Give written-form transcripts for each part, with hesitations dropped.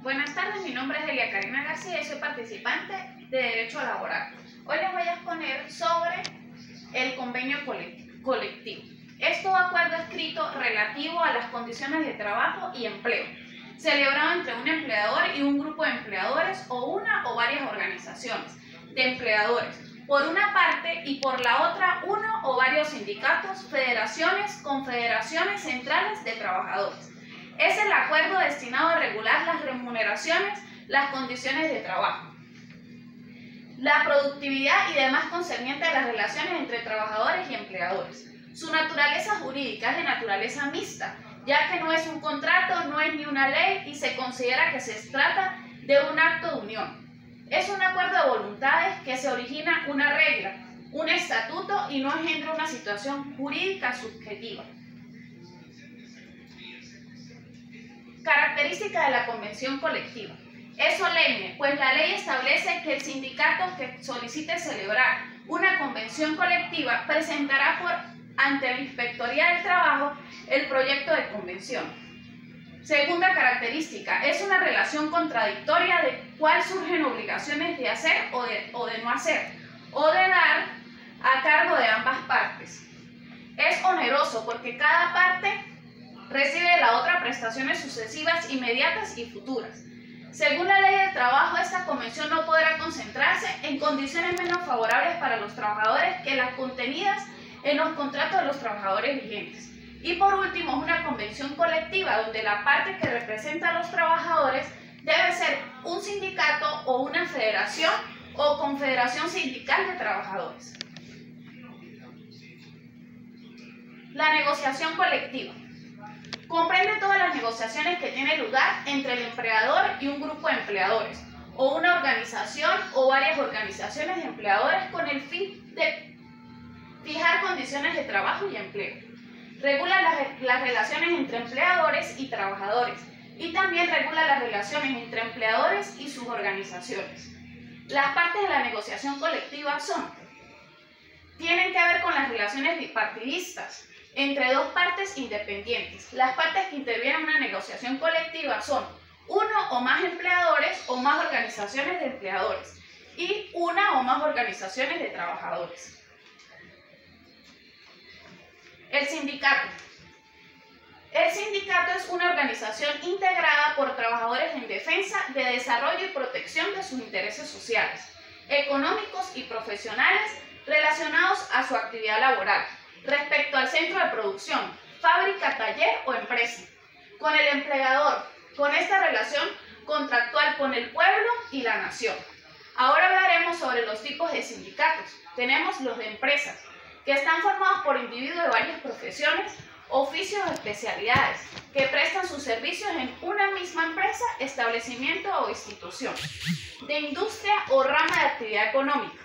Buenas tardes, mi nombre es Elia Karina García y soy participante de Derecho Laboral. Hoy les voy a exponer sobre el convenio colectivo. Es todo acuerdo escrito relativo a las condiciones de trabajo y empleo, celebrado entre un empleador y un grupo de empleadores o una o varias organizaciones de empleadores, por una parte, y por la otra uno o varios sindicatos, federaciones, confederaciones centrales de trabajadores. Es el acuerdo destinado a regular las remuneraciones, las condiciones de trabajo, la productividad y demás concernientes a las relaciones entre trabajadores y empleadores. Su naturaleza jurídica es de naturaleza mixta, ya que no es un contrato, no es ni una ley y se considera que se trata de un acto de unión. Es un acuerdo de voluntades que se origina una regla, un estatuto y no engendra una situación jurídica subjetiva. Características de la convención colectiva. Es solemne, pues la ley establece que el sindicato que solicite celebrar una convención colectiva presentará ante la Inspectoría del Trabajo el proyecto de convención. Segunda característica, es una relación contradictoria de cuál surgen obligaciones de hacer o de no hacer, o de dar a cargo de ambas partes. Es oneroso porque cada parte recibe de la otra prestaciones sucesivas, inmediatas y futuras. Según la ley del trabajo, esta convención no podrá concentrarse en condiciones menos favorables para los trabajadores que las contenidas en los contratos de los trabajadores vigentes. Y por último, es una convención colectiva donde la parte que representa a los trabajadores debe ser un sindicato o una federación o confederación sindical de trabajadores. La negociación colectiva. Comprende todas las negociaciones que tienen lugar entre el empleador y un grupo de empleadores, o una organización o varias organizaciones de empleadores con el fin de fijar condiciones de trabajo y empleo. Regula las relaciones entre empleadores y trabajadores y también regula las relaciones entre empleadores y sus organizaciones. Las partes de la negociación colectiva tienen que ver con las relaciones bipartidistas entre dos partes independientes. Las partes que intervienen en una negociación colectiva son uno o más empleadores o más organizaciones de empleadores y una o más organizaciones de trabajadores. El sindicato. El sindicato es una organización integrada por trabajadores en defensa de desarrollo y protección de sus intereses sociales, económicos y profesionales relacionados a su actividad laboral, respecto al centro de producción, fábrica, taller o empresa, con el empleador, con esta relación contractual con el pueblo y la nación. Ahora hablaremos sobre los tipos de sindicatos. Tenemos los de empresas, que están formados por individuos de varias profesiones, oficios o especialidades, que prestan sus servicios en una misma empresa, establecimiento o institución, de industria o rama de actividad económica.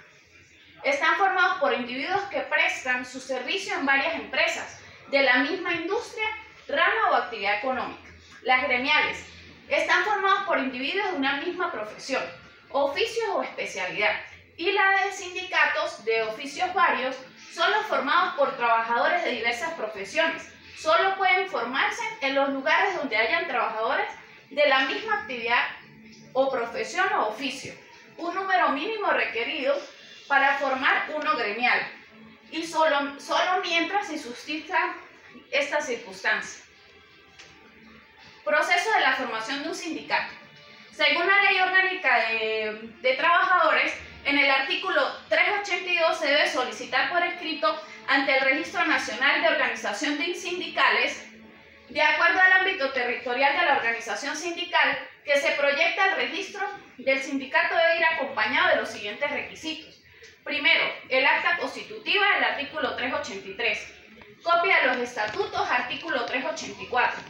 Están formados por individuos que prestan su servicio en varias empresas, de la misma industria, rama o actividad económica. Las gremiales están formados por individuos de una misma profesión, oficios o especialidad. Y la de sindicatos de oficios varios son los formados por trabajadores de diversas profesiones. Solo pueden formarse en los lugares donde hayan trabajadores de la misma actividad o profesión o oficio. Un número mínimo requerido para formar uno gremial y solo mientras se suscita esta circunstancia. Proceso de la formación de un sindicato. Según la Ley Orgánica de Trabajadores, en el artículo 382 se debe solicitar por escrito ante el Registro Nacional de Organización de Sindicales, de acuerdo al ámbito territorial de la organización sindical, que se proyecta el registro del sindicato debe ir acompañado de los siguientes requisitos. Primero, el acta constitutiva, el artículo 383. Copia de los estatutos, artículo 384.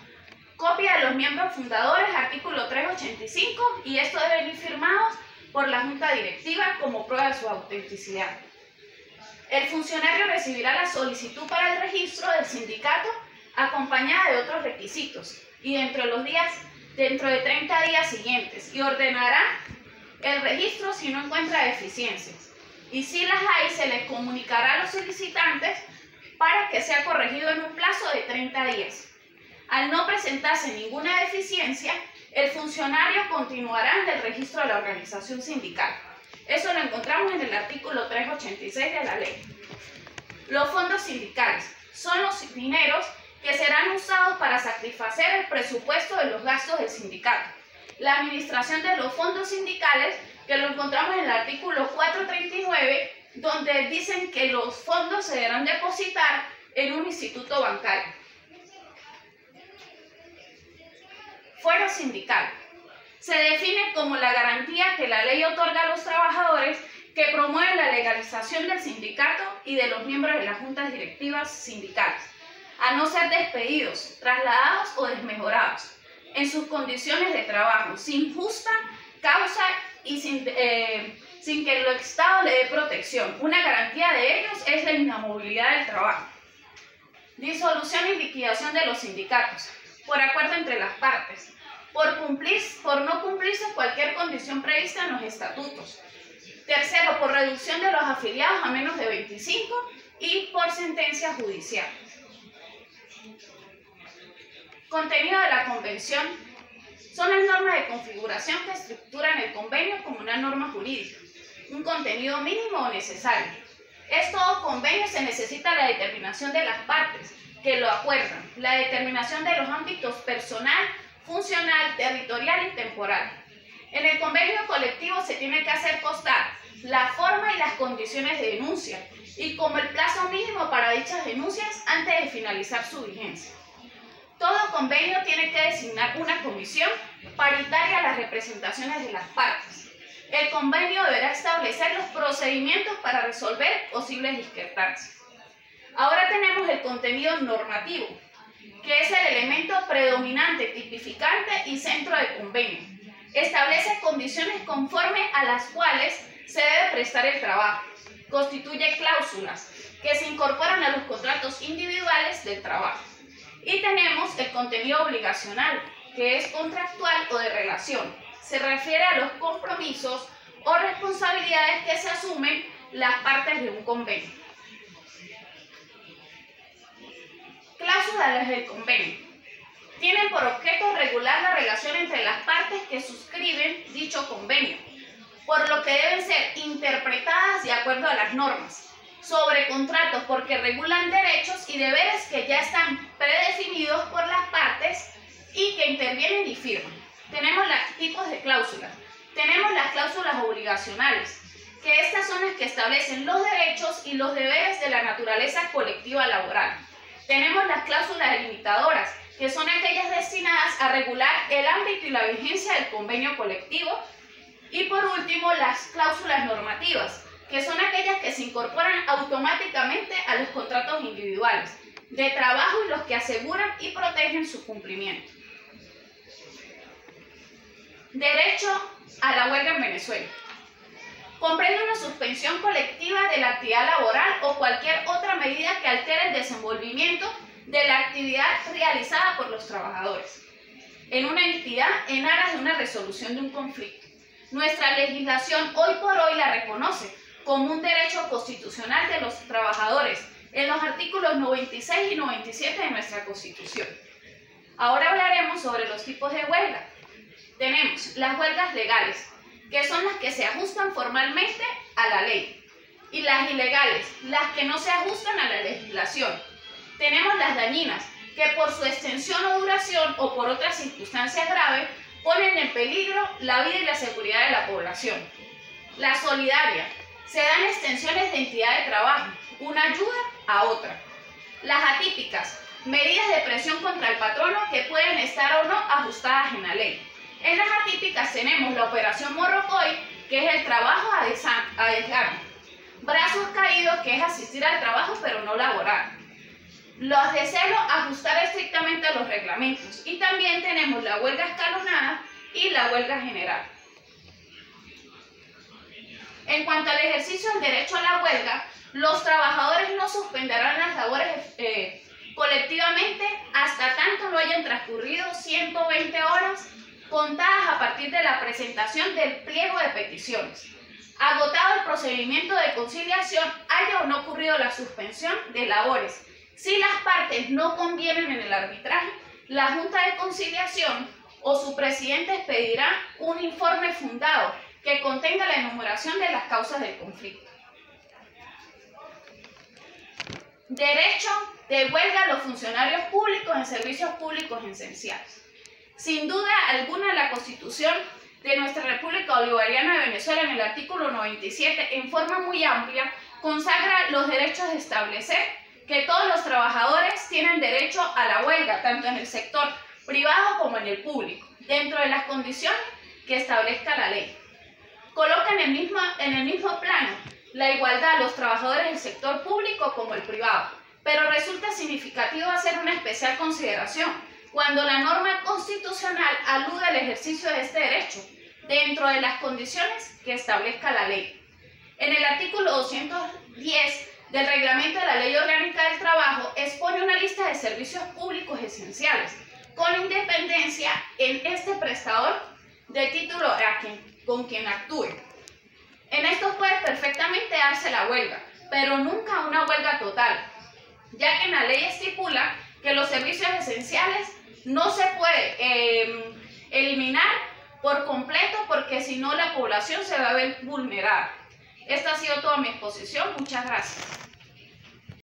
Copia de los miembros fundadores, artículo 385, y esto deben ir firmados por la Junta Directiva como prueba de su autenticidad. El funcionario recibirá la solicitud para el registro del sindicato acompañada de otros requisitos y dentro de 30 días siguientes, y ordenará el registro si no encuentra deficiencias. Y si las hay, se les comunicará a los solicitantes para que sea corregido en un plazo de 30 días. Al no presentarse ninguna deficiencia, El funcionario continuará en el registro de la organización sindical. Eso lo encontramos en el artículo 386 de la ley. Los fondos sindicales son los dineros que serán usados para satisfacer el presupuesto de los gastos del sindicato. La administración de los fondos sindicales, que lo encontramos en el artículo 439, donde dicen que los fondos se deberán depositar en un instituto bancario. Fuero sindical. Se define como la garantía que la ley otorga a los trabajadores que promueven la legalización del sindicato y de los miembros de las juntas directivas sindicales, a no ser despedidos, trasladados o desmejorados en sus condiciones de trabajo, sin justa causa y sin que el Estado le dé protección. Una garantía de ellos es la inamovilidad del trabajo. Disolución y liquidación de los sindicatos, por acuerdo entre las partes, por no cumplirse cualquier condición prevista en los estatutos. Tercero, por reducción de los afiliados a menos de 25 y por sentencia judicial. Contenido de la convención son las normas de configuración que estructuran el convenio como una norma jurídica, un contenido mínimo o necesario. En todo convenio se necesita la determinación de las partes que lo acuerdan, la determinación de los ámbitos personal, funcional, territorial y temporal. En el convenio colectivo se tiene que hacer constar la forma y las condiciones de denuncia y como el plazo mínimo para dichas denuncias antes de finalizar su vigencia. Todo convenio tiene que designar una comisión paritaria a las representaciones de las partes. El convenio deberá establecer los procedimientos para resolver posibles discrepancias. Ahora tenemos el contenido normativo, que es el elemento predominante, tipificante y centro del convenio. Establece condiciones conforme a las cuales se debe prestar el trabajo. Constituye cláusulas que se incorporan a los contratos individuales del trabajo. Y tenemos el contenido obligacional, que es contractual o de relación. Se refiere a los compromisos o responsabilidades que se asumen las partes de un convenio. Cláusulas del convenio. Tienen por objeto regular la relación entre las partes que suscriben dicho convenio, por lo que deben ser interpretadas de acuerdo a las normas sobre contratos porque regulan derechos y deberes que ya están predefinidos por las partes y que intervienen y firman. Tenemos los tipos de cláusulas. Tenemos las cláusulas obligacionales, que estas son las que establecen los derechos y los deberes de la naturaleza colectiva laboral. Tenemos las cláusulas delimitadoras, que son aquellas destinadas a regular el ámbito y la vigencia del convenio colectivo. Y por último, las cláusulas normativas, que son aquellas que se incorporan automáticamente a los contratos individuales de trabajo y los que aseguran y protegen su cumplimiento. Derecho a la huelga en Venezuela. Comprende una suspensión colectiva de la actividad laboral o cualquier otra medida que altere el desenvolvimiento de la actividad realizada por los trabajadores en una entidad en aras de una resolución de un conflicto. Nuestra legislación hoy por hoy la reconoce como un derecho constitucional de los trabajadores en los artículos 96 y 97 de nuestra Constitución. Ahora hablaremos sobre los tipos de huelga. Tenemos las huelgas legales, que son las que se ajustan formalmente a la ley, y las ilegales, las que no se ajustan a la legislación. Tenemos las dañinas, que por su extensión o duración o por otras circunstancias graves ponen en peligro la vida y la seguridad de la población. La solidaria, se dan extensiones de entidad de trabajo, una ayuda a otra. Las atípicas, medidas de presión contra el patrono que pueden estar o no ajustadas en la ley. En las atípicas tenemos la operación Morrocoy, que es el trabajo a desgano. Brazos caídos, que es asistir al trabajo pero no laborar. Los de celo, ajustar estrictamente a los reglamentos. Y también tenemos la huelga escalonada y la huelga general. En cuanto al ejercicio del derecho a la huelga, los trabajadores no suspenderán las labores colectivamente hasta tanto no hayan transcurrido 120 horas contadas a partir de la presentación del pliego de peticiones. Agotado el procedimiento de conciliación, haya o no ocurrido la suspensión de labores. Si las partes no convienen en el arbitraje, la Junta de Conciliación o su presidente expedirá un informe fundado que contenga la enumeración de las causas del conflicto. Derecho de huelga a los funcionarios públicos en servicios públicos esenciales. Sin duda alguna, la Constitución de nuestra República Bolivariana de Venezuela, en el artículo 97, en forma muy amplia, consagra los derechos de establecer que todos los trabajadores tienen derecho a la huelga, tanto en el sector privado como en el público, dentro de las condiciones que establezca la ley. Coloca en el mismo plano la igualdad a los trabajadores del sector público como el privado, pero resulta significativo hacer una especial consideración cuando la norma constitucional alude al ejercicio de este derecho dentro de las condiciones que establezca la ley. En el artículo 210 del Reglamento de la Ley Orgánica del Trabajo expone una lista de servicios públicos esenciales, con independencia en este prestador de título con quien actúe. En estos puede perfectamente darse la huelga, pero nunca una huelga total, ya que en la ley estipula que los servicios esenciales no se puede eliminar por completo, porque si no la población se va a ver vulnerada. Esta ha sido toda mi exposición. Muchas gracias.